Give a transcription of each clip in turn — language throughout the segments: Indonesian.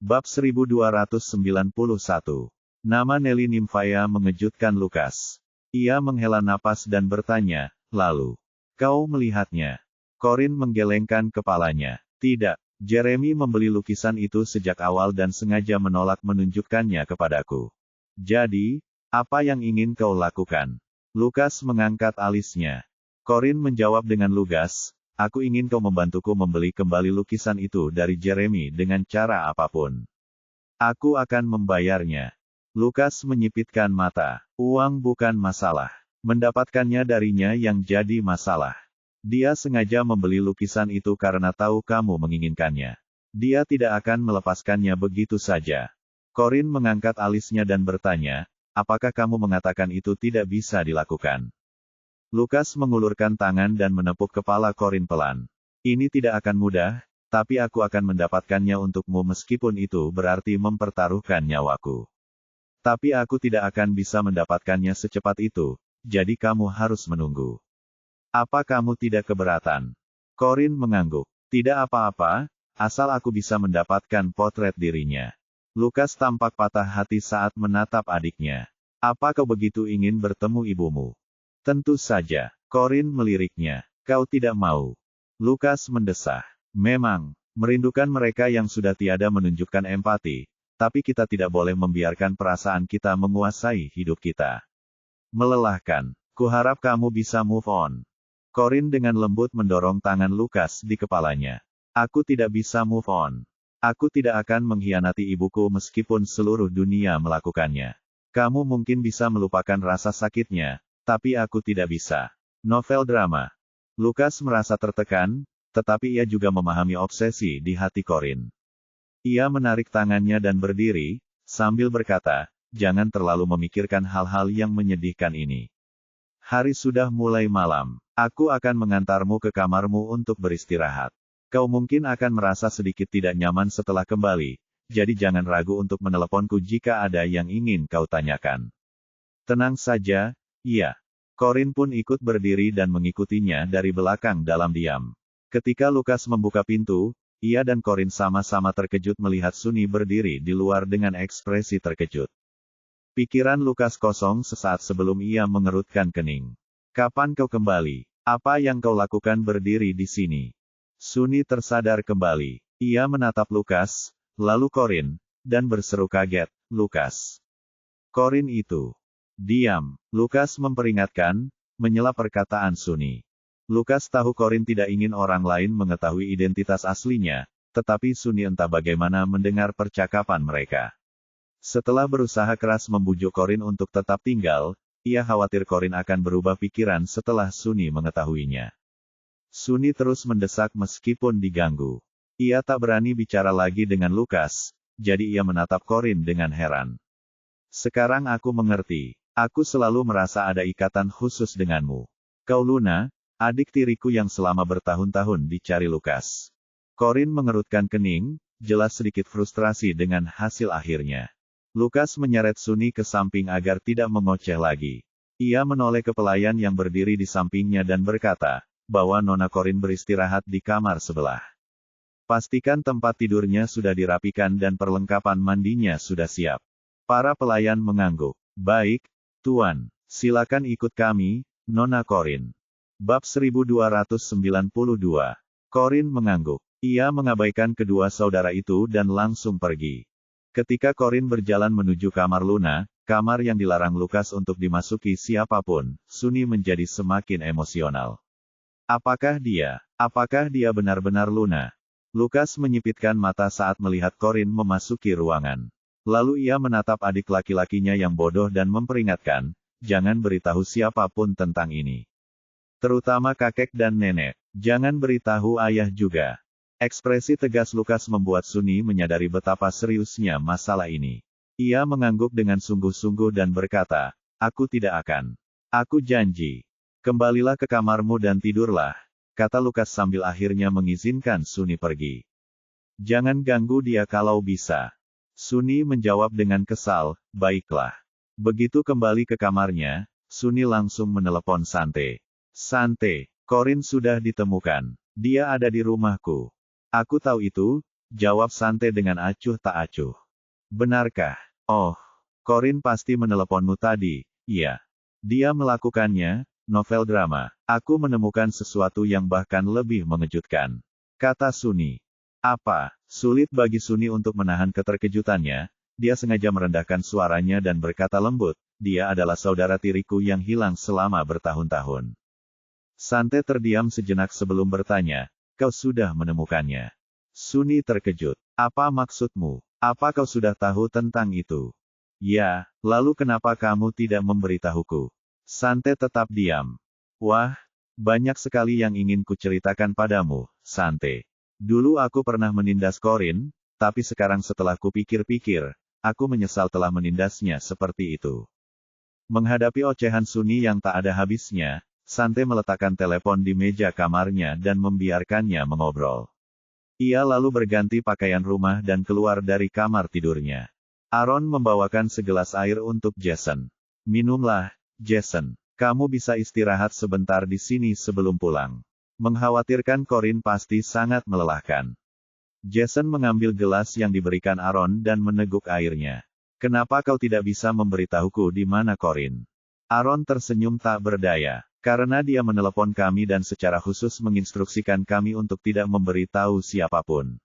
Bab 1291. Nama Nelly Nymphaya mengejutkan Lukas. Ia menghela napas dan bertanya, lalu, kau melihatnya? Corin menggelengkan kepalanya. Tidak, Jeremy membeli lukisan itu sejak awal dan sengaja menolak menunjukkannya kepadaku. Jadi, apa yang ingin kau lakukan? Lukas mengangkat alisnya. Corin menjawab dengan lugas, aku ingin kau membantuku membeli kembali lukisan itu dari Jeremy dengan cara apapun. Aku akan membayarnya. Lukas menyipitkan mata. Uang bukan masalah. Mendapatkannya darinya yang jadi masalah. Dia sengaja membeli lukisan itu karena tahu kamu menginginkannya. Dia tidak akan melepaskannya begitu saja. Corin mengangkat alisnya dan bertanya, apakah kamu mengatakan itu tidak bisa dilakukan? Lukas mengulurkan tangan dan menepuk kepala Corin pelan. Ini tidak akan mudah, tapi aku akan mendapatkannya untukmu meskipun itu berarti mempertaruhkan nyawaku. Tapi aku tidak akan bisa mendapatkannya secepat itu, jadi kamu harus menunggu. Apa kamu tidak keberatan? Corin mengangguk. Tidak apa-apa, asal aku bisa mendapatkan potret dirinya. Lukas tampak patah hati saat menatap adiknya. Apa kau begitu ingin bertemu ibumu? Tentu saja. Corin meliriknya. Kau tidak mau. Lukas mendesah. Memang, merindukan mereka yang sudah tiada menunjukkan empati, tapi kita tidak boleh membiarkan perasaan kita menguasai hidup kita. Melelahkan. Kuharap kamu bisa move on. Corin dengan lembut mendorong tangan Lukas di kepalanya. Aku tidak bisa move on. Aku tidak akan mengkhianati ibuku meskipun seluruh dunia melakukannya. Kamu mungkin bisa melupakan rasa sakitnya, tapi aku tidak bisa. Novel drama. Lukas merasa tertekan, tetapi ia juga memahami obsesi di hati Corin. Ia menarik tangannya dan berdiri, sambil berkata, jangan terlalu memikirkan hal-hal yang menyedihkan ini. Hari sudah mulai malam. Aku akan mengantarmu ke kamarmu untuk beristirahat. Kau mungkin akan merasa sedikit tidak nyaman setelah kembali, jadi jangan ragu untuk meneleponku jika ada yang ingin kau tanyakan. Tenang saja, iya. Corin pun ikut berdiri dan mengikutinya dari belakang dalam diam. Ketika Lukas membuka pintu, ia dan Corin sama-sama terkejut melihat Sunny berdiri di luar dengan ekspresi terkejut. Pikiran Lukas kosong sesaat sebelum ia mengerutkan kening. Kapan kau kembali? Apa yang kau lakukan berdiri di sini? Sunny tersadar kembali. Ia menatap Lukas, lalu Corin, dan berseru kaget, Lukas. Corin itu. Diam. Lukas memperingatkan, menyela perkataan Sunny. Lukas tahu Corin tidak ingin orang lain mengetahui identitas aslinya, tetapi Sunny entah bagaimana mendengar percakapan mereka. Setelah berusaha keras membujuk Corin untuk tetap tinggal, ia khawatir Corin akan berubah pikiran setelah Sunny mengetahuinya. Sunny terus mendesak meskipun diganggu. Ia tak berani bicara lagi dengan Lukas, jadi ia menatap Corin dengan heran. Sekarang aku mengerti. Aku selalu merasa ada ikatan khusus denganmu. Kau Luna, adik tiriku yang selama bertahun-tahun dicari Lukas. Corin mengerutkan kening, jelas sedikit frustrasi dengan hasil akhirnya. Lukas menyeret Sunny ke samping agar tidak mengoceh lagi. Ia menoleh ke pelayan yang berdiri di sampingnya dan berkata, bawa Nona Corin beristirahat di kamar sebelah. Pastikan tempat tidurnya sudah dirapikan dan perlengkapan mandinya sudah siap. Para pelayan mengangguk. Baik, Tuan. Silakan ikut kami, Nona Corin. Bab 1292. Corin mengangguk. Ia mengabaikan kedua saudara itu dan langsung pergi. Ketika Corin berjalan menuju kamar Luna, kamar yang dilarang Lukas untuk dimasuki siapapun, Sunny menjadi semakin emosional. Apakah dia benar-benar Luna? Lukas menyipitkan mata saat melihat Corin memasuki ruangan. Lalu ia menatap adik laki-lakinya yang bodoh dan memperingatkan, jangan beritahu siapapun tentang ini. Terutama kakek dan nenek. Jangan beritahu ayah juga. Ekspresi tegas Lukas membuat Sunny menyadari betapa seriusnya masalah ini. Ia mengangguk dengan sungguh-sungguh dan berkata, aku tidak akan. Aku janji. Kembalilah ke kamarmu dan tidurlah, kata Lukas sambil akhirnya mengizinkan Sunny pergi. Jangan ganggu dia kalau bisa. Sunny menjawab dengan kesal, baiklah. Begitu kembali ke kamarnya, Sunny langsung menelepon Sante. Sante, Corin sudah ditemukan. Dia ada di rumahku. Aku tahu itu, jawab Sante dengan acuh tak acuh. Benarkah? Oh, Corin pasti meneleponmu tadi, iya. Dia melakukannya, novel drama. Aku menemukan sesuatu yang bahkan lebih mengejutkan. Kata Sunny. Apa? Sulit bagi Sunny untuk menahan keterkejutannya, dia sengaja merendahkan suaranya dan berkata lembut, dia adalah saudara tiriku yang hilang selama bertahun-tahun. Sante terdiam sejenak sebelum bertanya, kau sudah menemukannya? Sunny terkejut. Apa maksudmu? Apa kau sudah tahu tentang itu? Ya, lalu kenapa kamu tidak memberitahuku? Sante tetap diam. Wah, banyak sekali yang ingin kuceritakan padamu, Sante. Dulu aku pernah menindas Corin, tapi sekarang setelah kupikir-pikir, aku menyesal telah menindasnya seperti itu. Menghadapi ocehan Sunny yang tak ada habisnya, Sante meletakkan telepon di meja kamarnya dan membiarkannya mengobrol. Ia lalu berganti pakaian rumah dan keluar dari kamar tidurnya. Aaron membawakan segelas air untuk Jason. Minumlah, Jason. Kamu bisa istirahat sebentar di sini sebelum pulang. Mengkhawatirkan Corin pasti sangat melelahkan. Jason mengambil gelas yang diberikan Aaron dan meneguk airnya. Kenapa kau tidak bisa memberitahuku di mana Corin? Aaron tersenyum tak berdaya. Karena dia menelepon kami dan secara khusus menginstruksikan kami untuk tidak memberitahu siapapun.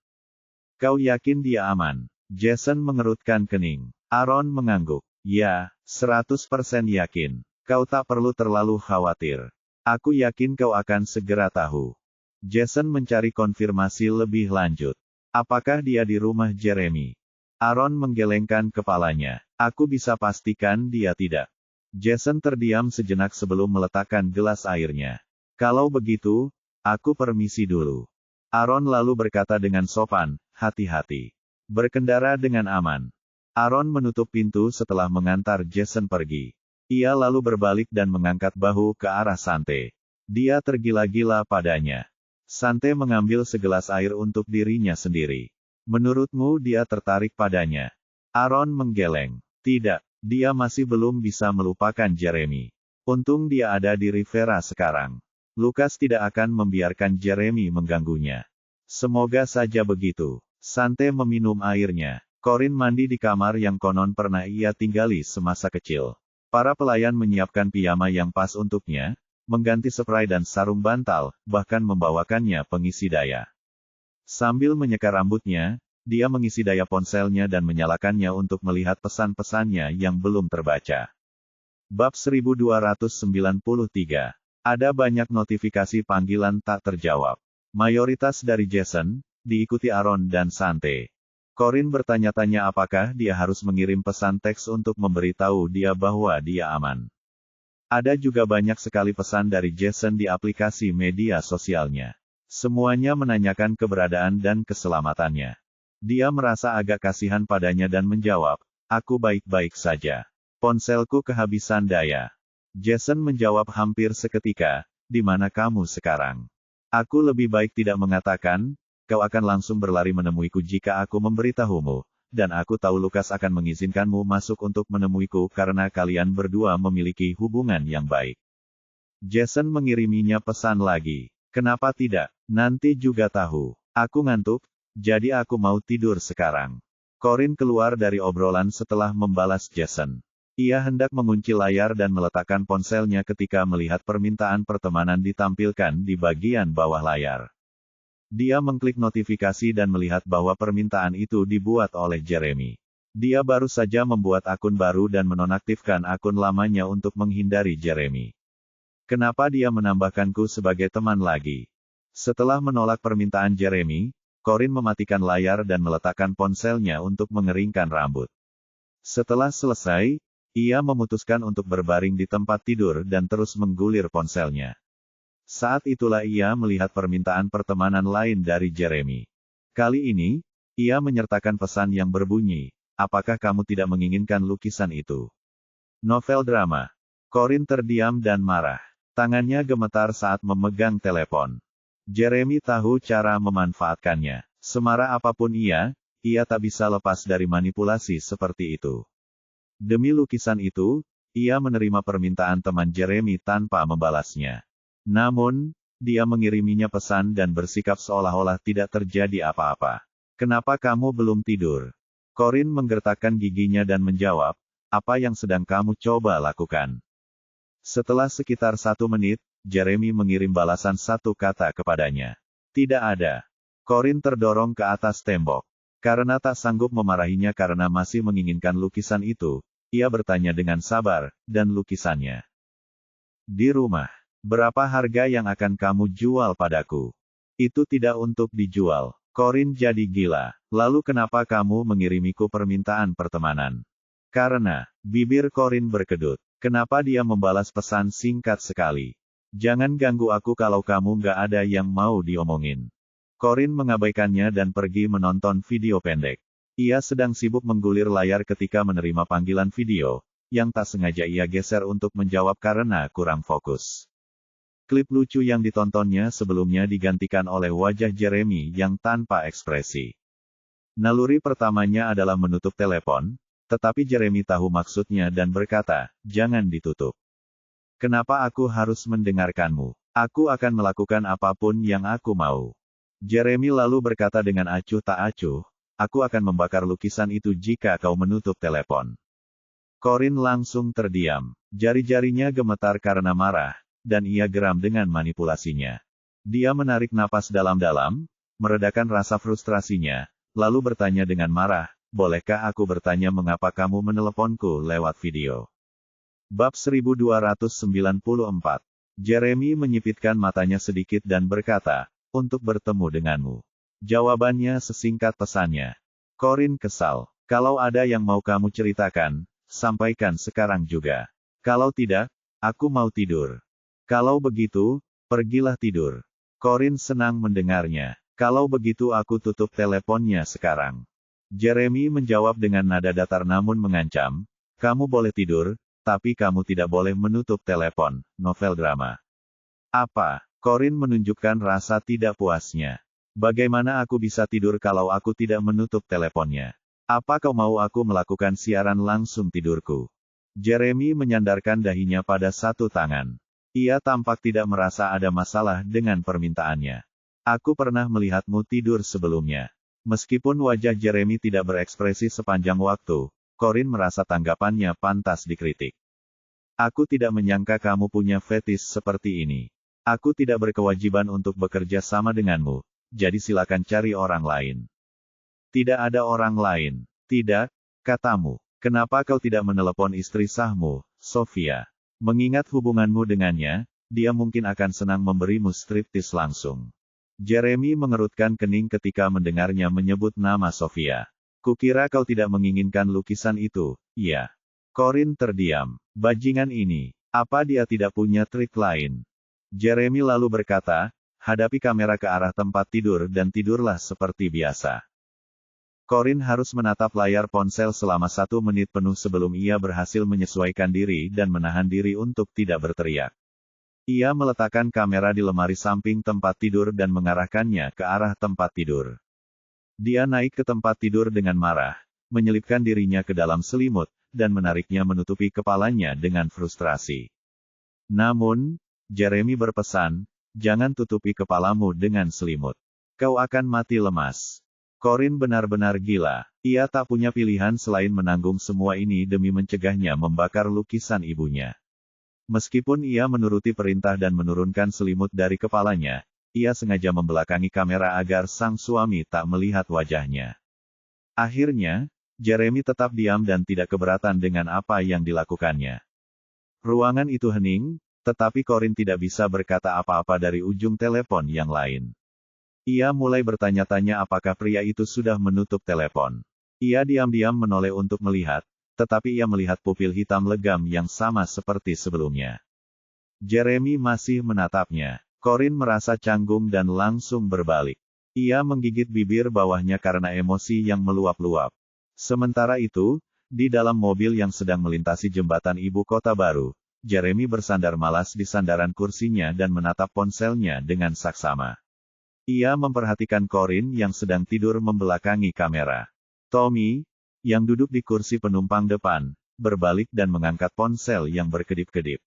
Kau yakin dia aman? Jason mengerutkan kening. Aaron mengangguk. Ya, 100% yakin. Kau tak perlu terlalu khawatir. Aku yakin kau akan segera tahu. Jason mencari konfirmasi lebih lanjut. Apakah dia di rumah Jeremy? Aaron menggelengkan kepalanya. Aku bisa pastikan dia tidak. Jason terdiam sejenak sebelum meletakkan gelas airnya. Kalau begitu, aku permisi dulu. Aaron lalu berkata dengan sopan, hati-hati. Berkendara dengan aman. Aaron menutup pintu setelah mengantar Jason pergi. Ia lalu berbalik dan mengangkat bahu ke arah Sante. Dia tergila-gila padanya. Sante mengambil segelas air untuk dirinya sendiri. Menurutmu dia tertarik padanya? Aaron menggeleng. Tidak. Dia masih belum bisa melupakan Jeremy. Untung dia ada di Rivera sekarang. Lucas tidak akan membiarkan Jeremy mengganggunya. Semoga saja begitu. Sante meminum airnya. Corin mandi di kamar yang konon pernah ia tinggali semasa kecil. Para pelayan menyiapkan piyama yang pas untuknya, mengganti spray dan sarung bantal, bahkan membawakannya pengisi daya. Sambil menyeka rambutnya, dia mengisi daya ponselnya dan menyalakannya untuk melihat pesan-pesannya yang belum terbaca. Bab 1293. Ada banyak notifikasi panggilan tak terjawab. Mayoritas dari Jason, diikuti Aaron dan Sante. Corin bertanya-tanya apakah dia harus mengirim pesan teks untuk memberitahu dia bahwa dia aman. Ada juga banyak sekali pesan dari Jason di aplikasi media sosialnya. Semuanya menanyakan keberadaan dan keselamatannya. Dia merasa agak kasihan padanya dan menjawab, aku baik-baik saja. Ponselku kehabisan daya. Jason menjawab hampir seketika, di mana kamu sekarang? Aku lebih baik tidak mengatakan, kau akan langsung berlari menemuiku jika aku memberitahumu, dan aku tahu Lucas akan mengizinkanmu masuk untuk menemuiku karena kalian berdua memiliki hubungan yang baik. Jason mengiriminya pesan lagi. Kenapa tidak? Nanti juga tahu. Aku ngantuk. Jadi aku mau tidur sekarang. Corin keluar dari obrolan setelah membalas Jason. Ia hendak mengunci layar dan meletakkan ponselnya ketika melihat permintaan pertemanan ditampilkan di bagian bawah layar. Dia mengklik notifikasi dan melihat bahwa permintaan itu dibuat oleh Jeremy. Dia baru saja membuat akun baru dan menonaktifkan akun lamanya untuk menghindari Jeremy. Kenapa dia menambahkanku sebagai teman lagi? Setelah menolak permintaan Jeremy, Corin mematikan layar dan meletakkan ponselnya untuk mengeringkan rambut. Setelah selesai, ia memutuskan untuk berbaring di tempat tidur dan terus menggulir ponselnya. Saat itulah ia melihat permintaan pertemanan lain dari Jeremy. Kali ini, ia menyertakan pesan yang berbunyi, apakah kamu tidak menginginkan lukisan itu? Novel drama. Corin terdiam dan marah. Tangannya gemetar saat memegang telepon. Jeremy tahu cara memanfaatkannya. Semara apapun ia tak bisa lepas dari manipulasi seperti itu. Demi lukisan itu, ia menerima permintaan teman Jeremy tanpa membalasnya. Namun, dia mengiriminya pesan dan bersikap seolah-olah tidak terjadi apa-apa. Kenapa kamu belum tidur? Corin menggertakkan giginya dan menjawab, apa yang sedang kamu coba lakukan? Setelah sekitar 1 menit, Jeremy mengirim balasan satu kata kepadanya. Tidak ada. Corin terdorong ke atas tembok. Karena tak sanggup memarahinya karena masih menginginkan lukisan itu, ia bertanya dengan sabar, dan lukisannya. Di rumah. Berapa harga yang akan kamu jual padaku? Itu tidak untuk dijual. Corin jadi gila. Lalu kenapa kamu mengirimiku permintaan pertemanan? Karena, bibir Corin berkedut. Kenapa dia membalas pesan singkat sekali? Jangan ganggu aku kalau kamu nggak ada yang mau diomongin. Corin mengabaikannya dan pergi menonton video pendek. Ia sedang sibuk menggulir layar ketika menerima panggilan video, yang tak sengaja ia geser untuk menjawab karena kurang fokus. Klip lucu yang ditontonnya sebelumnya digantikan oleh wajah Jeremy yang tanpa ekspresi. Naluri pertamanya adalah menutup telepon, tetapi Jeremy tahu maksudnya dan berkata, jangan ditutup. Kenapa aku harus mendengarkanmu? Aku akan melakukan apapun yang aku mau. Jeremy lalu berkata dengan acuh tak acuh, aku akan membakar lukisan itu jika kau menutup telepon. Corin langsung terdiam. Jari-jarinya gemetar karena marah, dan ia geram dengan manipulasinya. Dia menarik napas dalam-dalam, meredakan rasa frustrasinya, lalu bertanya dengan marah, bolehkah aku bertanya mengapa kamu meneleponku lewat video? Bab 1294. Jeremy menyipitkan matanya sedikit dan berkata, untuk bertemu denganmu. Jawabannya sesingkat pesannya. Corin kesal. Kalau ada yang mau kamu ceritakan, sampaikan sekarang juga. Kalau tidak, aku mau tidur. Kalau begitu, pergilah tidur. Corin senang mendengarnya. Kalau begitu aku tutup teleponnya sekarang. Jeremy menjawab dengan nada datar namun mengancam, kamu boleh tidur, tapi kamu tidak boleh menutup telepon. Novel drama. Apa? Corin menunjukkan rasa tidak puasnya. Bagaimana aku bisa tidur kalau aku tidak menutup teleponnya? Apa kau mau aku melakukan siaran langsung tidurku? Jeremy menyandarkan dahinya pada satu tangan. Ia tampak tidak merasa ada masalah dengan permintaannya. Aku pernah melihatmu tidur sebelumnya. Meskipun wajah Jeremy tidak berekspresi sepanjang waktu, Corin merasa tanggapannya pantas dikritik. Aku tidak menyangka kamu punya fetis seperti ini. Aku tidak berkewajiban untuk bekerja sama denganmu, jadi silakan cari orang lain. Tidak ada orang lain. Tidak, katamu. Kenapa kau tidak menelepon istri sahmu, Sofia? Mengingat hubunganmu dengannya, dia mungkin akan senang memberimu striptis langsung. Jeremy mengerutkan kening ketika mendengarnya menyebut nama Sofia. Kukira kau tidak menginginkan lukisan itu, iya. Corin terdiam. Bajingan ini, apa dia tidak punya trik lain? Jeremy lalu berkata, hadapi kamera ke arah tempat tidur dan tidurlah seperti biasa. Corin harus menatap layar ponsel selama 1 menit penuh sebelum ia berhasil menyesuaikan diri dan menahan diri untuk tidak berteriak. Ia meletakkan kamera di lemari samping tempat tidur dan mengarahkannya ke arah tempat tidur. Dia naik ke tempat tidur dengan marah, menyelipkan dirinya ke dalam selimut, dan menariknya menutupi kepalanya dengan frustrasi. Namun, Jeremy berpesan, jangan tutupi kepalamu dengan selimut. Kau akan mati lemas. Corin benar-benar gila. Ia tak punya pilihan selain menanggung semua ini demi mencegahnya membakar lukisan ibunya. Meskipun ia menuruti perintah dan menurunkan selimut dari kepalanya, ia sengaja membelakangi kamera agar sang suami tak melihat wajahnya. Akhirnya, Jeremy tetap diam dan tidak keberatan dengan apa yang dilakukannya. Ruangan itu hening, tetapi Corin tidak bisa berkata apa-apa dari ujung telepon yang lain. Ia mulai bertanya-tanya apakah pria itu sudah menutup telepon. Ia diam-diam menoleh untuk melihat, tetapi ia melihat pupil hitam legam yang sama seperti sebelumnya. Jeremy masih menatapnya. Corin merasa canggung dan langsung berbalik. Ia menggigit bibir bawahnya karena emosi yang meluap-luap. Sementara itu, di dalam mobil yang sedang melintasi jembatan ibu kota baru, Jeremy bersandar malas di sandaran kursinya dan menatap ponselnya dengan saksama. Ia memperhatikan Corin yang sedang tidur membelakangi kamera. Tommy, yang duduk di kursi penumpang depan, berbalik dan mengangkat ponsel yang berkedip-kedip.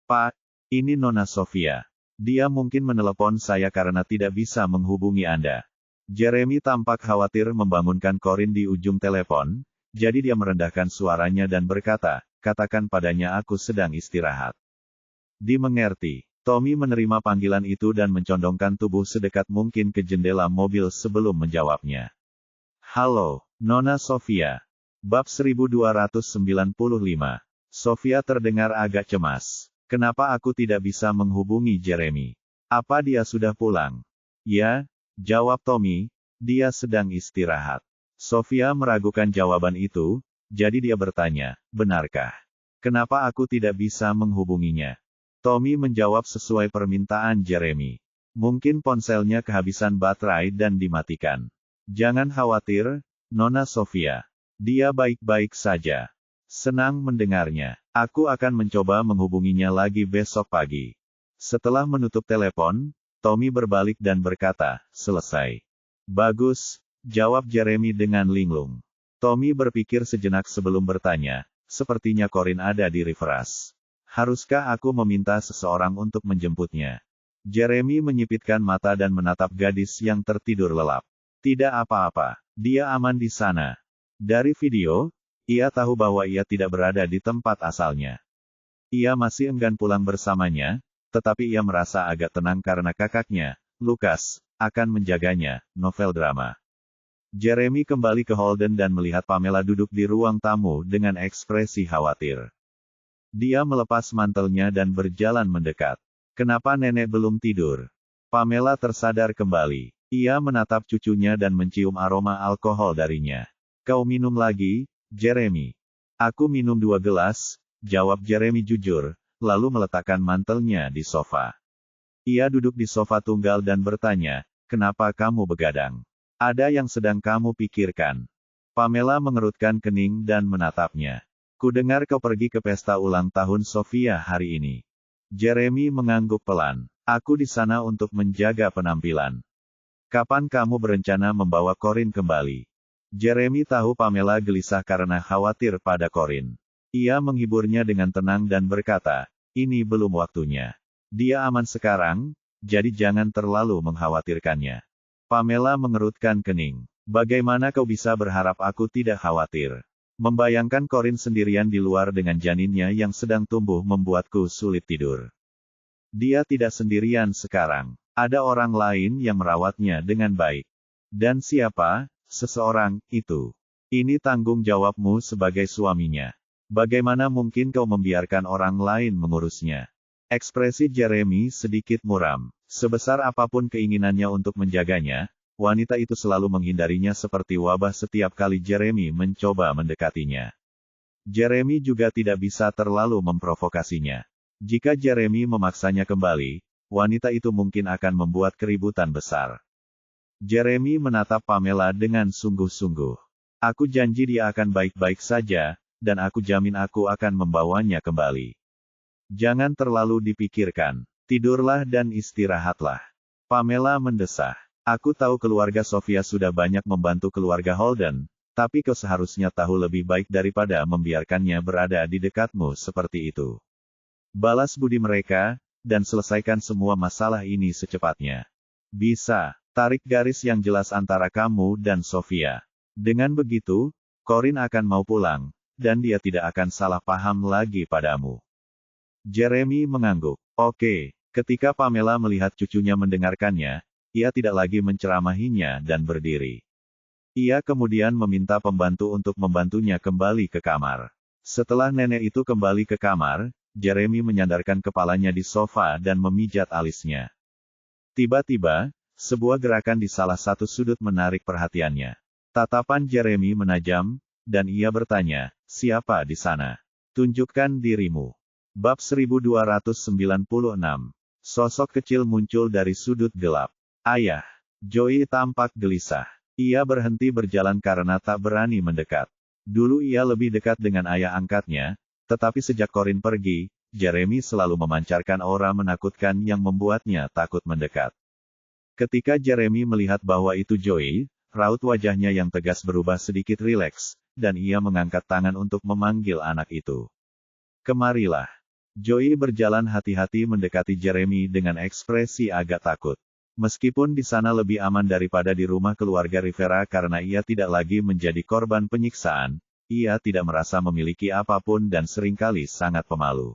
Pak, ini Nona Sofia. Dia mungkin menelepon saya karena tidak bisa menghubungi Anda. Jeremy tampak khawatir membangunkan Corin di ujung telepon, jadi dia merendahkan suaranya dan berkata, katakan padanya aku sedang istirahat. Dimengerti. Tommy menerima panggilan itu dan mencondongkan tubuh sedekat mungkin ke jendela mobil sebelum menjawabnya. Halo, Nona Sofia. Bab 1295. Sofia terdengar agak cemas. Kenapa aku tidak bisa menghubungi Jeremy? Apa dia sudah pulang? Ya, jawab Tommy, dia sedang istirahat. Sofia meragukan jawaban itu, jadi dia bertanya, benarkah? Kenapa aku tidak bisa menghubunginya? Tommy menjawab sesuai permintaan Jeremy. Mungkin ponselnya kehabisan baterai dan dimatikan. Jangan khawatir, Nona Sofia. Dia baik-baik saja. Senang mendengarnya. Aku akan mencoba menghubunginya lagi besok pagi. Setelah menutup telepon, Tommy berbalik dan berkata, selesai. Bagus, jawab Jeremy dengan linglung. Tommy berpikir sejenak sebelum bertanya, sepertinya Corin ada di Riveras. Haruskah aku meminta seseorang untuk menjemputnya? Jeremy menyipitkan mata dan menatap gadis yang tertidur lelap. Tidak apa-apa, dia aman di sana. Dari video, ia tahu bahwa ia tidak berada di tempat asalnya. Ia masih enggan pulang bersamanya, tetapi ia merasa agak tenang karena kakaknya, Lucas, akan menjaganya. Novel drama. Jeremy kembali ke Holden dan melihat Pamela duduk di ruang tamu dengan ekspresi khawatir. Dia melepas mantelnya dan berjalan mendekat. Kenapa nenek belum tidur? Pamela tersadar kembali. Ia menatap cucunya dan mencium aroma alkohol darinya. Kau minum lagi, Jeremy? Aku minum 2 gelas, jawab Jeremy jujur, lalu meletakkan mantelnya di sofa. Ia duduk di sofa tunggal dan bertanya, kenapa kamu begadang? Ada yang sedang kamu pikirkan? Pamela mengerutkan kening dan menatapnya. Kudengar kau pergi ke pesta ulang tahun Sofia hari ini. Jeremy mengangguk pelan. Aku di sana untuk menjaga penampilan. Kapan kamu berencana membawa Corin kembali? Jeremy tahu Pamela gelisah karena khawatir pada Corin. Ia menghiburnya dengan tenang dan berkata, ini belum waktunya. Dia aman sekarang, jadi jangan terlalu mengkhawatirkannya. Pamela mengerutkan kening. Bagaimana kau bisa berharap aku tidak khawatir? Membayangkan Corin sendirian di luar dengan janinnya yang sedang tumbuh membuatku sulit tidur. Dia tidak sendirian sekarang. Ada orang lain yang merawatnya dengan baik. Dan siapa? Seseorang itu. Ini tanggung jawabmu sebagai suaminya. Bagaimana mungkin kau membiarkan orang lain mengurusnya? Ekspresi Jeremy sedikit muram. Sebesar apapun keinginannya untuk menjaganya, wanita itu selalu menghindarinya seperti wabah setiap kali Jeremy mencoba mendekatinya. Jeremy juga tidak bisa terlalu memprovokasinya. Jika Jeremy memaksanya kembali, wanita itu mungkin akan membuat keributan besar. Jeremy menatap Pamela dengan sungguh-sungguh. Aku janji dia akan baik-baik saja, dan aku jamin aku akan membawanya kembali. Jangan terlalu dipikirkan. Tidurlah dan istirahatlah. Pamela mendesah. Aku tahu keluarga Sofia sudah banyak membantu keluarga Holden, tapi kau seharusnya tahu lebih baik daripada membiarkannya berada di dekatmu seperti itu. Balas budi mereka, dan selesaikan semua masalah ini secepatnya. Bisa, tarik garis yang jelas antara kamu dan Sofia. Dengan begitu, Corin akan mau pulang, dan dia tidak akan salah paham lagi padamu. Jeremy mengangguk. Oke. Ketika Pamela melihat cucunya mendengarkannya, ia tidak lagi menceramahinya dan berdiri. Ia kemudian meminta pembantu untuk membantunya kembali ke kamar. Setelah nenek itu kembali ke kamar, Jeremy menyandarkan kepalanya di sofa dan memijat alisnya. Tiba-tiba, sebuah gerakan di salah satu sudut menarik perhatiannya. Tatapan Jeremy menajam, dan ia bertanya, siapa di sana? Tunjukkan dirimu. Bab 1296. Sosok kecil muncul dari sudut gelap. Ayah. Joey tampak gelisah. Ia berhenti berjalan karena tak berani mendekat. Dulu ia lebih dekat dengan ayah angkatnya, tetapi sejak Corin pergi, Jeremy selalu memancarkan aura menakutkan yang membuatnya takut mendekat. Ketika Jeremy melihat bahwa itu Joey, raut wajahnya yang tegas berubah sedikit rileks, dan ia mengangkat tangan untuk memanggil anak itu. Kemarilah. Joey berjalan hati-hati mendekati Jeremy dengan ekspresi agak takut. Meskipun di sana lebih aman daripada di rumah keluarga Rivera karena ia tidak lagi menjadi korban penyiksaan, ia tidak merasa memiliki apapun dan seringkali sangat pemalu.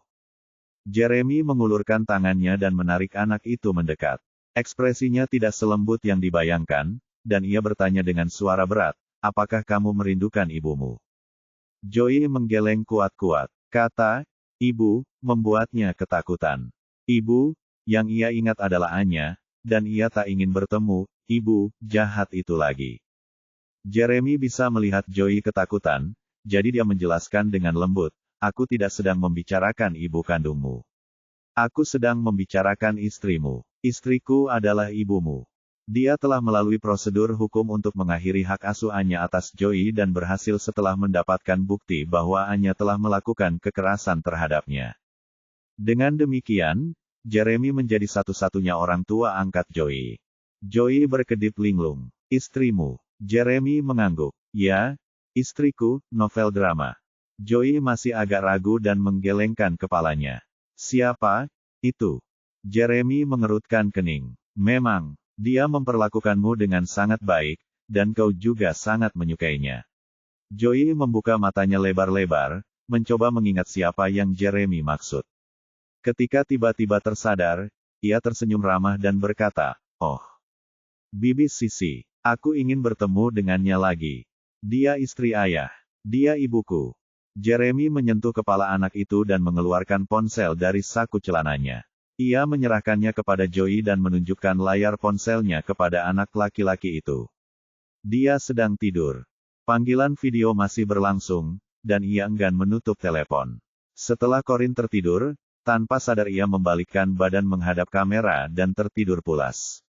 Jeremy mengulurkan tangannya dan menarik anak itu mendekat. Ekspresinya tidak selembut yang dibayangkan, dan ia bertanya dengan suara berat, "Apakah kamu merindukan ibumu?" Joey menggeleng kuat-kuat. Kata "ibu" membuatnya ketakutan. Ibu, yang ia ingat adalah Anya, dan ia tak ingin bertemu ibu jahat itu lagi. Jeremy bisa melihat Joey ketakutan, jadi dia menjelaskan dengan lembut, "Aku tidak sedang membicarakan ibu kandungmu. Aku sedang membicarakan istrimu. Istriku adalah ibumu." Dia telah melalui prosedur hukum untuk mengakhiri hak asuh Anya atas Joey dan berhasil setelah mendapatkan bukti bahwa Anya telah melakukan kekerasan terhadapnya. Dengan demikian, Jeremy menjadi satu-satunya orang tua angkat Joey. Joey berkedip linglung. "Istrimu?" Jeremy mengangguk. "Ya, istriku." Novel drama. Joey masih agak ragu dan menggelengkan kepalanya. "Siapa itu?" Jeremy mengerutkan kening. "Memang, dia memperlakukanmu dengan sangat baik, dan kau juga sangat menyukainya." Joey membuka matanya lebar-lebar, mencoba mengingat siapa yang Jeremy maksud. Ketika tiba-tiba tersadar, ia tersenyum ramah dan berkata, "Oh, Bibi Sisi, aku ingin bertemu dengannya lagi. Dia istri ayah. Dia ibuku." Jeremy menyentuh kepala anak itu dan mengeluarkan ponsel dari saku celananya. Ia menyerahkannya kepada Joey dan menunjukkan layar ponselnya kepada anak laki-laki itu. Dia sedang tidur. Panggilan video masih berlangsung, dan ia enggan menutup telepon. Setelah Corin tertidur, tanpa sadar ia membalikkan badan menghadap kamera dan tertidur pulas.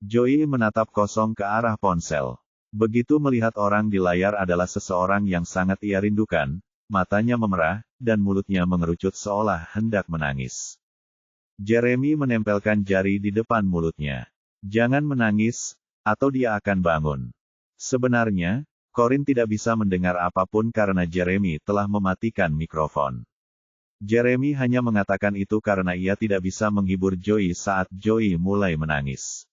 Joey menatap kosong ke arah ponsel. Begitu melihat orang di layar adalah seseorang yang sangat ia rindukan, matanya memerah, dan mulutnya mengerucut seolah hendak menangis. Jeremy menempelkan jari di depan mulutnya. "Jangan menangis, atau dia akan bangun." Sebenarnya, Corin tidak bisa mendengar apapun karena Jeremy telah mematikan mikrofon. Jeremy hanya mengatakan itu karena ia tidak bisa menghibur Joey saat Joey mulai menangis.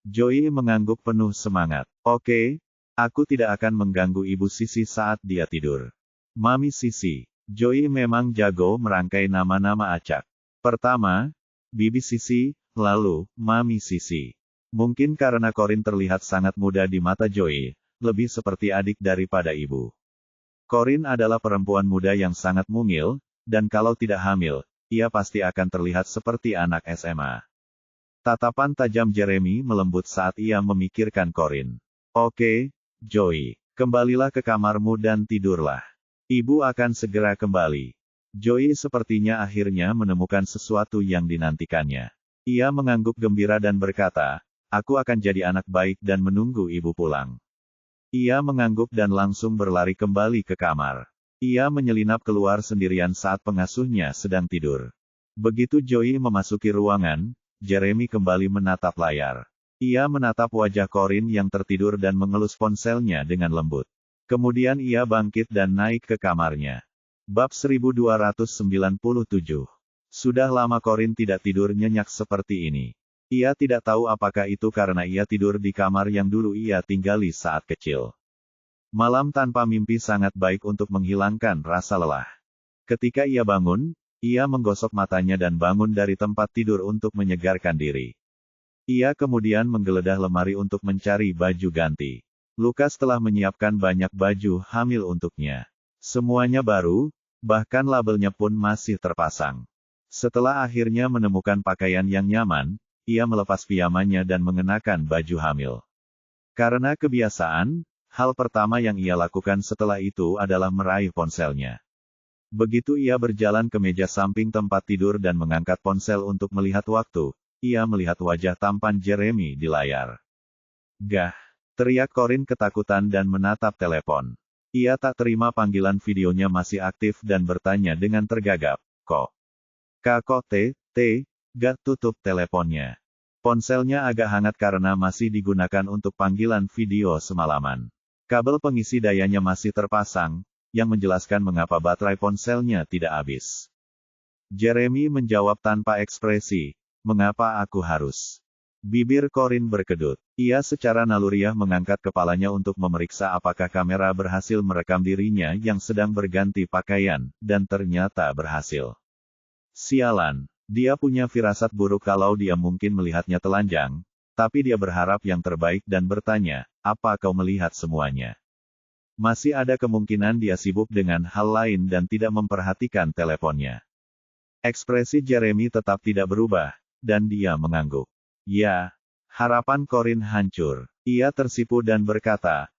Joey mengangguk penuh semangat. "Oke, aku tidak akan mengganggu Ibu Sisi saat dia tidur." Mami Sisi. Joey memang jago merangkai nama-nama acak. Pertama, Bibi Sisi, lalu, Mami Sisi. Mungkin karena Corin terlihat sangat muda di mata Joey, lebih seperti adik daripada ibu. Corin adalah perempuan muda yang sangat mungil, dan kalau tidak hamil, ia pasti akan terlihat seperti anak SMA. Tatapan tajam Jeremy melembut saat ia memikirkan Corin. "Oke, Joey, kembalilah ke kamarmu dan tidurlah. Ibu akan segera kembali." Joey sepertinya akhirnya menemukan sesuatu yang dinantikannya. Ia mengangguk gembira dan berkata, "Aku akan jadi anak baik dan menunggu ibu pulang." Ia mengangguk dan langsung berlari kembali ke kamar. Ia menyelinap keluar sendirian saat pengasuhnya sedang tidur. Begitu Joey memasuki ruangan, Jeremy kembali menatap layar. Ia menatap wajah Corin yang tertidur dan mengelus ponselnya dengan lembut. Kemudian ia bangkit dan naik ke kamarnya. Bab 1297. Sudah lama Corin tidak tidur nyenyak seperti ini. Ia tidak tahu apakah itu karena ia tidur di kamar yang dulu ia tinggali saat kecil. Malam tanpa mimpi sangat baik untuk menghilangkan rasa lelah. Ketika ia bangun, ia menggosok matanya dan bangun dari tempat tidur untuk menyegarkan diri. Ia kemudian menggeledah lemari untuk mencari baju ganti. Lucas telah menyiapkan banyak baju hamil untuknya. Semuanya baru, bahkan labelnya pun masih terpasang. Setelah akhirnya menemukan pakaian yang nyaman, ia melepas pijamannya dan mengenakan baju hamil. Karena kebiasaan, hal pertama yang ia lakukan setelah itu adalah meraih ponselnya. Begitu ia berjalan ke meja samping tempat tidur dan mengangkat ponsel untuk melihat waktu, ia melihat wajah tampan Jeremy di layar. "Gah!" teriak Corin ketakutan dan menatap telepon. Ia tak terima panggilan videonya masih aktif dan bertanya dengan tergagap, "Kok? Gak tutup teleponnya." Ponselnya agak hangat karena masih digunakan untuk panggilan video semalaman. Kabel pengisi dayanya masih terpasang, yang menjelaskan mengapa baterai ponselnya tidak habis. Jeremy menjawab tanpa ekspresi, "Mengapa aku harus Bibir Corin berkedut. Ia secara naluriah mengangkat kepalanya untuk memeriksa apakah kamera berhasil merekam dirinya yang sedang berganti pakaian, dan ternyata berhasil. Sialan, dia punya firasat buruk kalau dia mungkin melihatnya telanjang, tapi dia berharap yang terbaik dan bertanya, apa kau melihat semuanya? Masih ada kemungkinan dia sibuk dengan hal lain dan tidak memperhatikan teleponnya. Ekspresi Jeremy tetap tidak berubah, dan dia mengangguk. Ya, harapan Corin hancur. Ia tersipu dan berkata,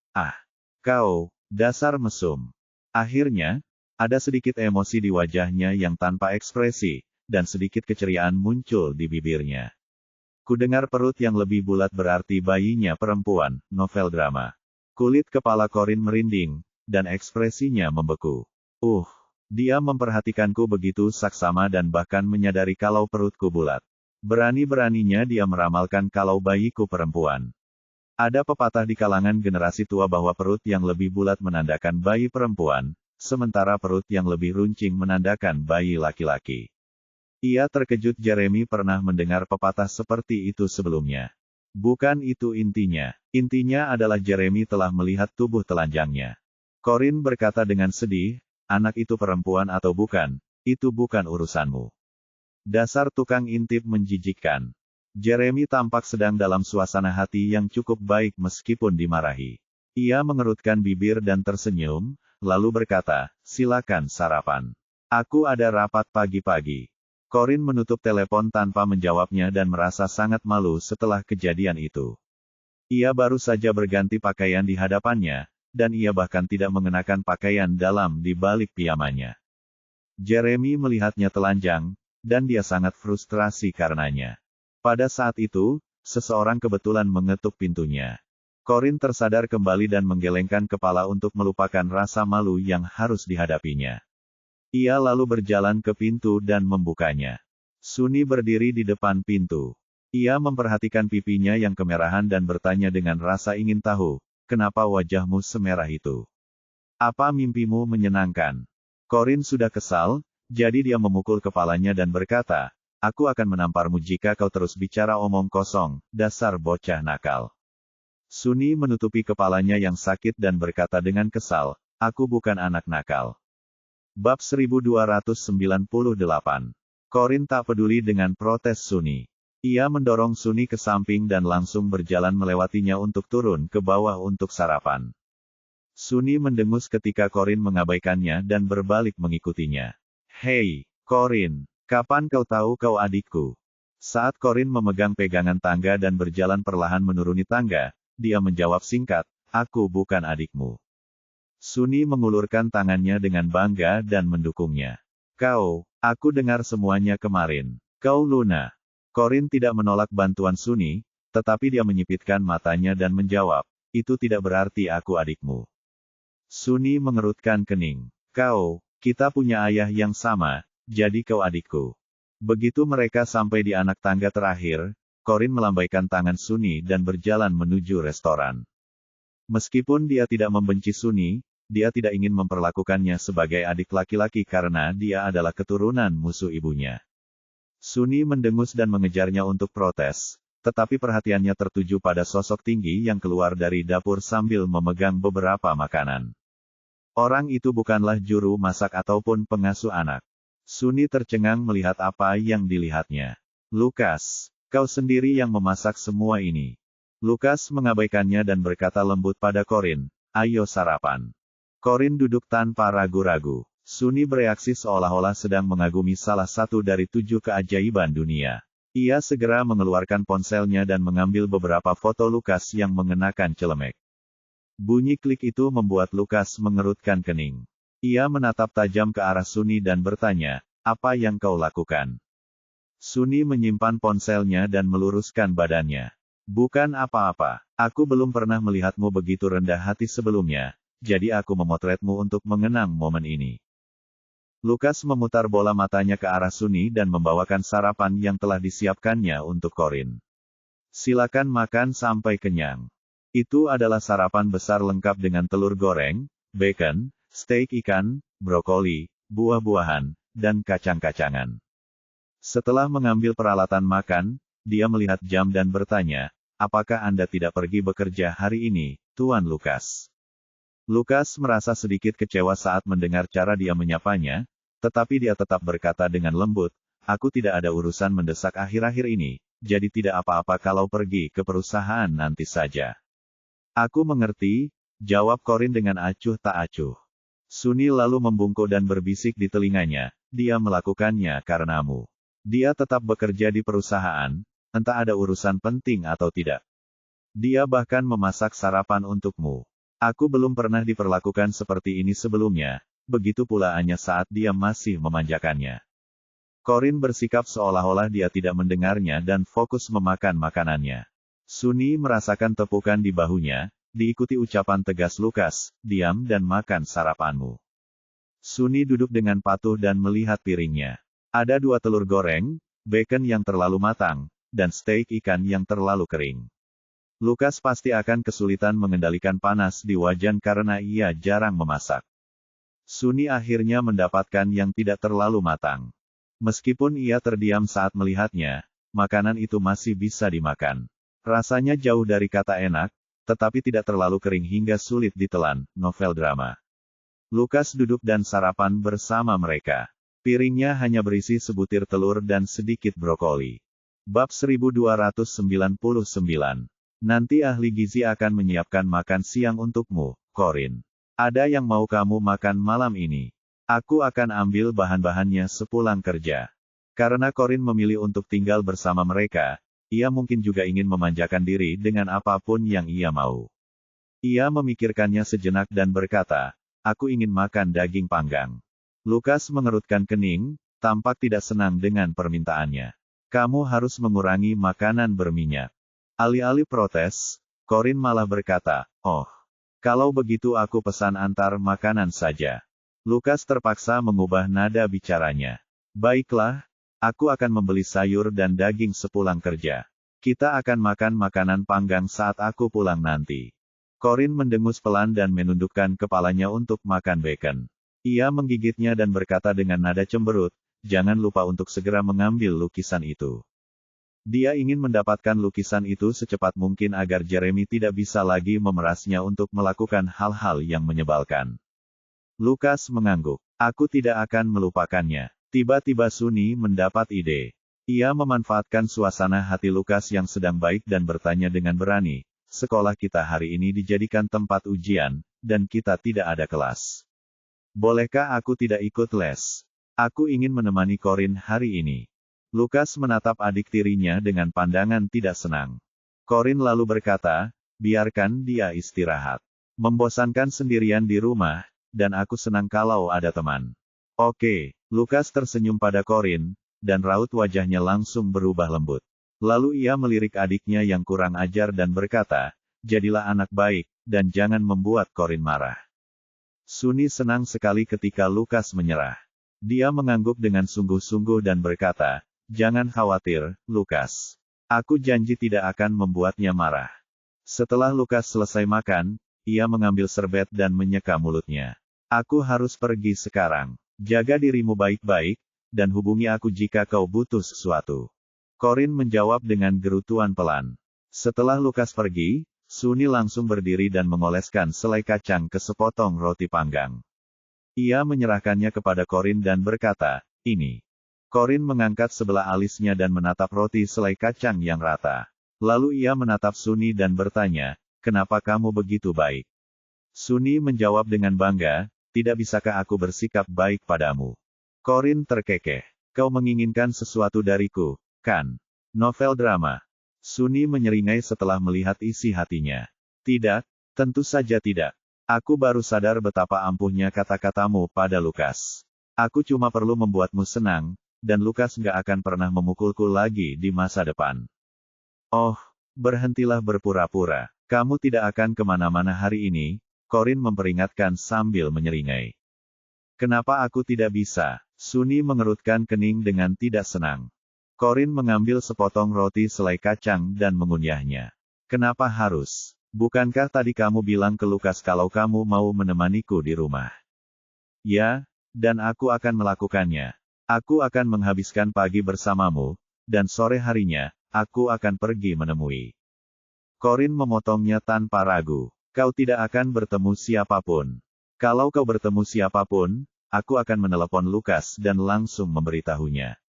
kau, dasar mesum. Akhirnya, ada sedikit emosi di wajahnya yang tanpa ekspresi, dan sedikit keceriaan muncul di bibirnya. Kudengar perut yang lebih bulat berarti bayinya perempuan, novel drama. Kulit kepala Corin merinding, dan ekspresinya membeku. Dia memperhatikanku begitu saksama dan bahkan menyadari kalau perutku bulat. Berani-beraninya dia meramalkan kalau bayiku perempuan. Ada pepatah di kalangan generasi tua bahwa perut yang lebih bulat menandakan bayi perempuan, sementara perut yang lebih runcing menandakan bayi laki-laki. Ia terkejut Jeremy pernah mendengar pepatah seperti itu sebelumnya. Bukan itu intinya. Intinya adalah Jeremy telah melihat tubuh telanjangnya. Corin berkata dengan sedih, anak itu perempuan atau bukan, itu bukan urusanmu. Dasar tukang intip menjijikkan. Jeremy tampak sedang dalam suasana hati yang cukup baik meskipun dimarahi. Ia mengerutkan bibir dan tersenyum, lalu berkata, silakan sarapan. Aku ada rapat pagi-pagi. Corin menutup telepon tanpa menjawabnya dan merasa sangat malu setelah kejadian itu. Ia baru saja berganti pakaian di hadapannya, dan ia bahkan tidak mengenakan pakaian dalam di balik pijamannya. Jeremy melihatnya telanjang, dan dia sangat frustrasi karenanya. Pada saat itu, seseorang kebetulan mengetuk pintunya. Corin tersadar kembali dan menggelengkan kepala untuk melupakan rasa malu yang harus dihadapinya. Ia lalu berjalan ke pintu dan membukanya. Sunny berdiri di depan pintu. Ia memperhatikan pipinya yang kemerahan dan bertanya dengan rasa ingin tahu, kenapa wajahmu semerah itu? Apa mimpimu menyenangkan? Corin sudah kesal, jadi dia memukul kepalanya dan berkata, aku akan menamparmu jika kau terus bicara omong kosong, dasar bocah nakal. Sunny menutupi kepalanya yang sakit dan berkata dengan kesal, aku bukan anak nakal. Bab 1298. Corin tak peduli dengan protes Sunny. Ia mendorong Sunny ke samping dan langsung berjalan melewatinya untuk turun ke bawah untuk sarapan. Sunny mendengus ketika Corin mengabaikannya dan berbalik mengikutinya. Hei, Corin, kapan kau tahu kau adikku? Saat Corin memegang pegangan tangga dan berjalan perlahan menuruni tangga, dia menjawab singkat, aku bukan adikmu. Sunny mengulurkan tangannya dengan bangga dan mendukungnya. Aku dengar semuanya kemarin. Kau Luna. Corin tidak menolak bantuan Sunny, tetapi dia menyipitkan matanya dan menjawab, itu tidak berarti aku adikmu. Sunny mengerutkan kening. Kita punya ayah yang sama, jadi kau adikku. Begitu mereka sampai di anak tangga terakhir, Corin melambaikan tangan Sunny dan berjalan menuju restoran. Meskipun dia tidak membenci Sunny, dia tidak ingin memperlakukannya sebagai adik laki-laki karena dia adalah keturunan musuh ibunya. Sunny mendengus dan mengejarnya untuk protes, tetapi perhatiannya tertuju pada sosok tinggi yang keluar dari dapur sambil memegang beberapa makanan. Orang itu bukanlah juru masak ataupun pengasuh anak. Sunny tercengang melihat apa yang dilihatnya. Lucas, kau sendiri yang memasak semua ini. Lucas mengabaikannya dan berkata lembut pada Corin, ayo sarapan. Corin duduk tanpa ragu-ragu. Sunny bereaksi seolah-olah sedang mengagumi salah satu dari 7 keajaiban dunia. Ia segera mengeluarkan ponselnya dan mengambil beberapa foto Lucas yang mengenakan celemek. Bunyi klik itu membuat Lucas mengerutkan kening. Ia menatap tajam ke arah Sunny dan bertanya, apa yang kau lakukan? Sunny menyimpan ponselnya dan meluruskan badannya. Bukan apa-apa, aku belum pernah melihatmu begitu rendah hati sebelumnya, jadi aku memotretmu untuk mengenang momen ini. Lucas memutar bola matanya ke arah Sunny dan membawakan sarapan yang telah disiapkannya untuk Corin. Silakan makan sampai kenyang. Itu adalah sarapan besar lengkap dengan telur goreng, bacon, steak ikan, brokoli, buah-buahan, dan kacang-kacangan. Setelah mengambil peralatan makan, dia melihat jam dan bertanya, apakah Anda tidak pergi bekerja hari ini, Tuan Lukas? Lukas merasa sedikit kecewa saat mendengar cara dia menyapanya, tetapi dia tetap berkata dengan lembut, aku tidak ada urusan mendesak akhir-akhir ini, jadi tidak apa-apa kalau pergi ke perusahaan nanti saja. Aku mengerti, jawab Corin dengan acuh tak acuh. Sunny lalu membungkuk dan berbisik di telinganya, dia melakukannya karenamu. Dia tetap bekerja di perusahaan, entah ada urusan penting atau tidak. Dia bahkan memasak sarapan untukmu. Aku belum pernah diperlakukan seperti ini sebelumnya, begitu pula hanya saat dia masih memanjakannya. Corin bersikap seolah-olah dia tidak mendengarnya dan fokus memakan makanannya. Sunny merasakan tepukan di bahunya, diikuti ucapan tegas Lukas, diam dan makan sarapanmu. Sunny duduk dengan patuh dan melihat piringnya. Ada 2 telur goreng, bacon yang terlalu matang, dan steak ikan yang terlalu kering. Lukas pasti akan kesulitan mengendalikan panas di wajan karena ia jarang memasak. Sunny akhirnya mendapatkan yang tidak terlalu matang. Meskipun ia terdiam saat melihatnya, makanan itu masih bisa dimakan. Rasanya jauh dari kata enak, tetapi tidak terlalu kering hingga sulit ditelan, novel drama. Lukas duduk dan sarapan bersama mereka. Piringnya hanya berisi sebutir telur dan sedikit brokoli. Bab 1299. Nanti ahli gizi akan menyiapkan makan siang untukmu, Corin. Ada yang mau kamu makan malam ini? Aku akan ambil bahan-bahannya sepulang kerja. Karena Corin memilih untuk tinggal bersama mereka, ia mungkin juga ingin memanjakan diri dengan apapun yang ia mau. Ia memikirkannya sejenak dan berkata, aku ingin makan daging panggang. Lukas mengerutkan kening, tampak tidak senang dengan permintaannya. Kamu harus mengurangi makanan berminyak. Alih-alih protes, Corin malah berkata, oh, kalau begitu aku pesan antar makanan saja. Lukas terpaksa mengubah nada bicaranya. Baiklah, aku akan membeli sayur dan daging sepulang kerja. Kita akan makan makanan panggang saat aku pulang nanti. Corin mendengus pelan dan menundukkan kepalanya untuk makan bacon. Ia menggigitnya dan berkata dengan nada cemberut, jangan lupa untuk segera mengambil lukisan itu. Dia ingin mendapatkan lukisan itu secepat mungkin agar Jeremy tidak bisa lagi memerasnya untuk melakukan hal-hal yang menyebalkan. Lukas mengangguk. Aku tidak akan melupakannya. Tiba-tiba Sunny mendapat ide. Ia memanfaatkan suasana hati Lukas yang sedang baik dan bertanya dengan berani, sekolah kita hari ini dijadikan tempat ujian, dan kita tidak ada kelas. Bolehkah aku tidak ikut les? Aku ingin menemani Corin hari ini. Lukas menatap adik tirinya dengan pandangan tidak senang. Corin lalu berkata, biarkan dia istirahat. Membosankan sendirian di rumah, dan aku senang kalau ada teman. Oke, Lukas tersenyum pada Corin, dan raut wajahnya langsung berubah lembut. Lalu ia melirik adiknya yang kurang ajar dan berkata, jadilah anak baik, dan jangan membuat Corin marah. Sunny senang sekali ketika Lukas menyerah. Dia mengangguk dengan sungguh-sungguh dan berkata, jangan khawatir, Lukas. Aku janji tidak akan membuatnya marah. Setelah Lukas selesai makan, ia mengambil serbet dan menyeka mulutnya. Aku harus pergi sekarang. Jaga dirimu baik-baik, dan hubungi aku jika kau butuh sesuatu. Corin menjawab dengan gerutuan pelan. Setelah Lukas pergi, Sunny langsung berdiri dan mengoleskan selai kacang ke sepotong roti panggang. Ia menyerahkannya kepada Corin dan berkata, ini. Corin mengangkat sebelah alisnya dan menatap roti selai kacang yang rata. Lalu ia menatap Sunny dan bertanya, kenapa kamu begitu baik? Sunny menjawab dengan bangga, tidak bisakah aku bersikap baik padamu? Corin terkekeh. Kau menginginkan sesuatu dariku, kan? Novel drama. Sunny menyeringai setelah melihat isi hatinya. Tidak, tentu saja tidak. Aku baru sadar betapa ampuhnya kata-katamu pada Lukas. Aku cuma perlu membuatmu senang, dan Lukas nggak akan pernah memukulku lagi di masa depan. Oh, berhentilah berpura-pura. Kamu tidak akan kemana-mana hari ini, Corin memperingatkan sambil menyeringai. Kenapa aku tidak bisa? Sunny mengerutkan kening dengan tidak senang. Corin mengambil sepotong roti selai kacang dan mengunyahnya. Kenapa harus? Bukankah tadi kamu bilang ke Lukas kalau kamu mau menemaniku di rumah? Ya, dan aku akan melakukannya. Aku akan menghabiskan pagi bersamamu, dan sore harinya, aku akan pergi menemui. Corin memotongnya tanpa ragu. Kau tidak akan bertemu siapapun. Kalau kau bertemu siapapun, aku akan menelepon Lukas dan langsung memberitahunya.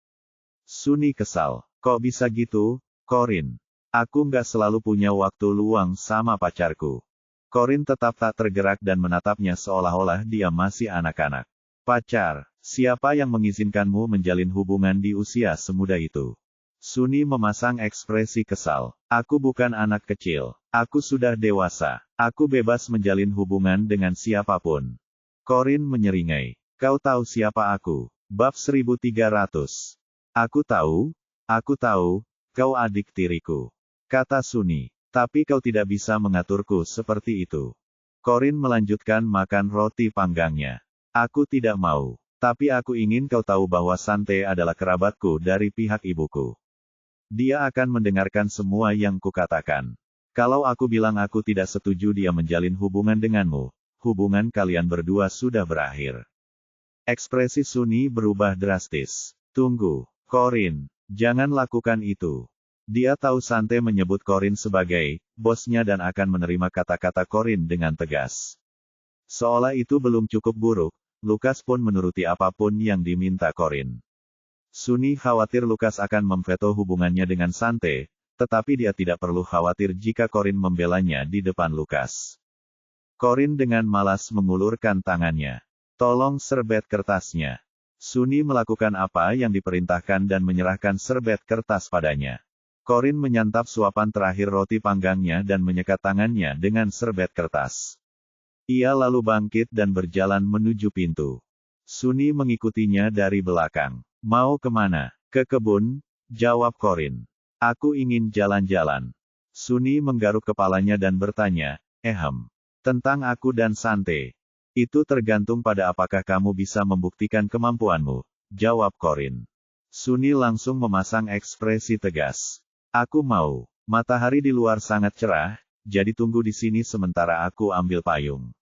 Sunny kesal. Kok bisa gitu, Corin? Aku nggak selalu punya waktu luang sama pacarku. Corin tetap tak tergerak dan menatapnya seolah-olah dia masih anak-anak. Pacar, siapa yang mengizinkanmu menjalin hubungan di usia semuda itu? Sunny memasang ekspresi kesal. Aku bukan anak kecil. Aku sudah dewasa. Aku bebas menjalin hubungan dengan siapapun. Corin menyeringai. Kau tahu siapa aku? Bab 1300. Aku tahu, kau adik tiriku. Kata Sunny. Tapi kau tidak bisa mengaturku seperti itu. Corin melanjutkan makan roti panggangnya. Aku tidak mau. Tapi aku ingin kau tahu bahwa Sante adalah kerabatku dari pihak ibuku. Dia akan mendengarkan semua yang kukatakan. Kalau aku bilang aku tidak setuju dia menjalin hubungan denganmu, hubungan kalian berdua sudah berakhir. Ekspresi Sunny berubah drastis. Tunggu, Corin, jangan lakukan itu. Dia tahu Sante menyebut Corin sebagai bosnya dan akan menerima kata-kata Corin dengan tegas. Seolah itu belum cukup buruk, Lukas pun menuruti apapun yang diminta Corin. Sunny khawatir Lukas akan memveto hubungannya dengan Sante, tetapi dia tidak perlu khawatir jika Corin membelanya di depan Lukas. Corin dengan malas mengulurkan tangannya. Tolong serbet kertasnya. Sunny melakukan apa yang diperintahkan dan menyerahkan serbet kertas padanya. Corin menyantap suapan terakhir roti panggangnya dan menyekat tangannya dengan serbet kertas. Ia lalu bangkit dan berjalan menuju pintu. Sunny mengikutinya dari belakang. Mau kemana? Ke kebun, jawab Corin. Aku ingin jalan-jalan. Sunny menggaruk kepalanya dan bertanya, tentang aku dan Sante. Itu tergantung pada apakah kamu bisa membuktikan kemampuanmu, jawab Corin. Sunny langsung memasang ekspresi tegas. Aku mau. Matahari di luar sangat cerah, jadi tunggu di sini sementara aku ambil payung.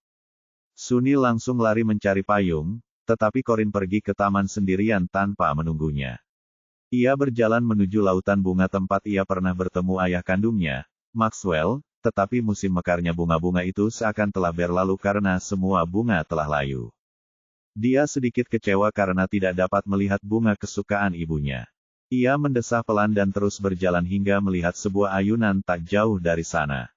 Sunny langsung lari mencari payung, tetapi Corin pergi ke taman sendirian tanpa menunggunya. Ia berjalan menuju lautan bunga tempat ia pernah bertemu ayah kandungnya, Maxwell, tetapi musim mekarnya bunga-bunga itu seakan telah berlalu karena semua bunga telah layu. Dia sedikit kecewa karena tidak dapat melihat bunga kesukaan ibunya. Ia mendesah pelan dan terus berjalan hingga melihat sebuah ayunan tak jauh dari sana.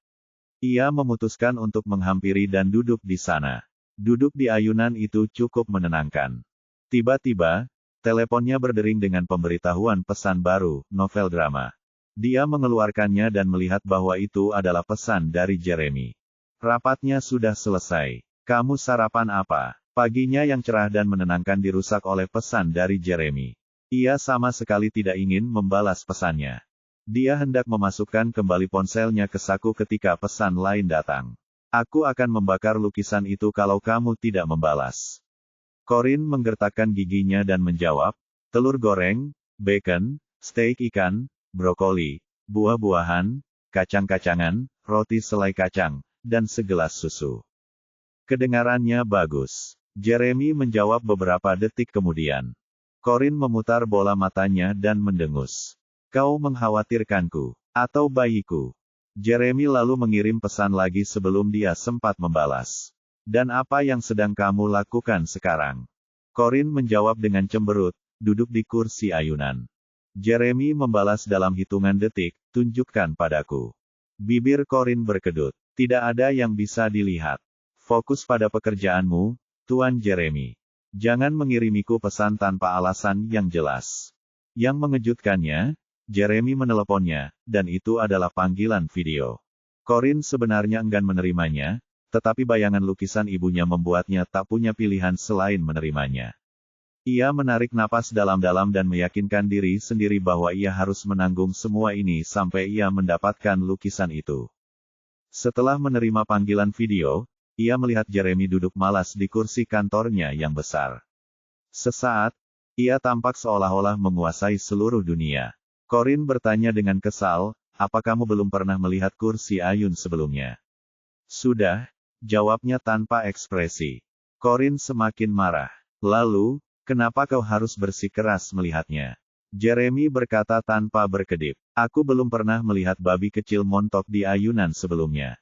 Ia memutuskan untuk menghampiri dan duduk di sana. Duduk di ayunan itu cukup menenangkan. Tiba-tiba, teleponnya berdering dengan pemberitahuan pesan baru, novel drama. Dia mengeluarkannya dan melihat bahwa itu adalah pesan dari Jeremy. Rapatnya sudah selesai. Kamu sarapan apa? Paginya yang cerah dan menenangkan dirusak oleh pesan dari Jeremy. Ia sama sekali tidak ingin membalas pesannya. Dia hendak memasukkan kembali ponselnya ke saku ketika pesan lain datang. Aku akan membakar lukisan itu kalau kamu tidak membalas. Corin menggertakkan giginya dan menjawab, telur goreng, bacon, steak ikan, brokoli, buah-buahan, kacang-kacangan, roti selai kacang, dan segelas susu. Kedengarannya bagus. Jeremy menjawab beberapa detik kemudian. Corin memutar bola matanya dan mendengus. Kau mengkhawatirkanku, atau bayiku? Jeremy lalu mengirim pesan lagi sebelum dia sempat membalas. Dan apa yang sedang kamu lakukan sekarang? Corin menjawab dengan cemberut, duduk di kursi ayunan. Jeremy membalas dalam hitungan detik, tunjukkan padaku. Bibir Corin berkedut. Tidak ada yang bisa dilihat. Fokus pada pekerjaanmu, Tuan Jeremy. Jangan mengirimiku pesan tanpa alasan yang jelas. Yang mengejutkannya, Jeremy meneleponnya, dan itu adalah panggilan video. Corin sebenarnya enggan menerimanya, tetapi bayangan lukisan ibunya membuatnya tak punya pilihan selain menerimanya. Ia menarik napas dalam-dalam dan meyakinkan diri sendiri bahwa ia harus menanggung semua ini sampai ia mendapatkan lukisan itu. Setelah menerima panggilan video, ia melihat Jeremy duduk malas di kursi kantornya yang besar. Sesaat, ia tampak seolah-olah menguasai seluruh dunia. Corin bertanya dengan kesal, apa kamu belum pernah melihat kursi ayun sebelumnya? Sudah, jawabnya tanpa ekspresi. Corin semakin marah. Lalu, kenapa kau harus bersikeras melihatnya? Jeremy berkata tanpa berkedip. Aku belum pernah melihat babi kecil montok di ayunan sebelumnya.